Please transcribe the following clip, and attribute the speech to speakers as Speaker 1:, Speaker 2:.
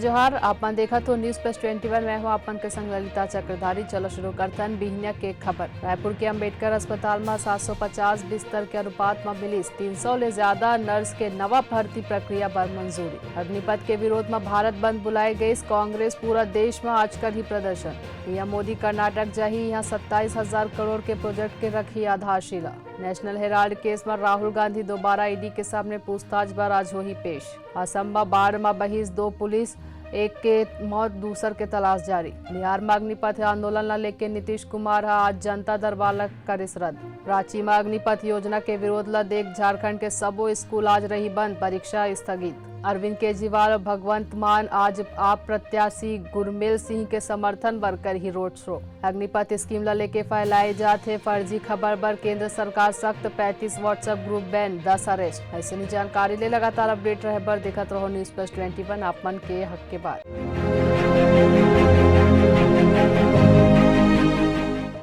Speaker 1: जोहार आपन देखा तो न्यूज प्लस 21 में हूँ आपन के संग ललिता चक्रधारी। चलो शुरू करतन बिहनिया के खबर। रायपुर के अंबेडकर अस्पताल में 750 बिस्तर के अनुपात में मिली 300 ले ज्यादा नर्स के नवा भर्ती प्रक्रिया पर मंजूरी। अग्निपथ के विरोध में भारत बंद बुलाई गई। कांग्रेस पूरा देश में आज कर ही प्रदर्शन। पीएम मोदी कर्नाटक जाही, यहाँ 27,000 करोड़ के प्रोजेक्ट के रखी आधारशिला। नेशनल हेराल्ड केस में राहुल गांधी दोबारा ईडी के सामने पूछताछ पर आज हो ही पेश। असम में बाढ़ में बहिस 2 पुलिस, एक के मौत दूसर के तलाश जारी। बिहार में अग्निपथ आंदोलन न लेके नीतीश कुमार आज जनता दरबार करिस रद्द। रांची में अग्निपथ योजना के विरोध ला देख झारखंड के सबो स्कूल आज रही बंद, परीक्षा स्थगित। अरविंद केजरीवाल और भगवंत मान आज आप प्रत्याशी गुरमेल सिंह के समर्थन पर कर ही रोड शो। अग्निपथ स्कीम ला लेके फैलाए जाते फर्जी खबर पर केंद्र सरकार सख्त, 35 व्हाट्सएप ग्रुप बैन, 10 अरेस्ट। ऐसे जानकारी ले लगातार अपडेट रहे बर देखत रहो न्यूज प्लस 21 आप मन के हक के बाद।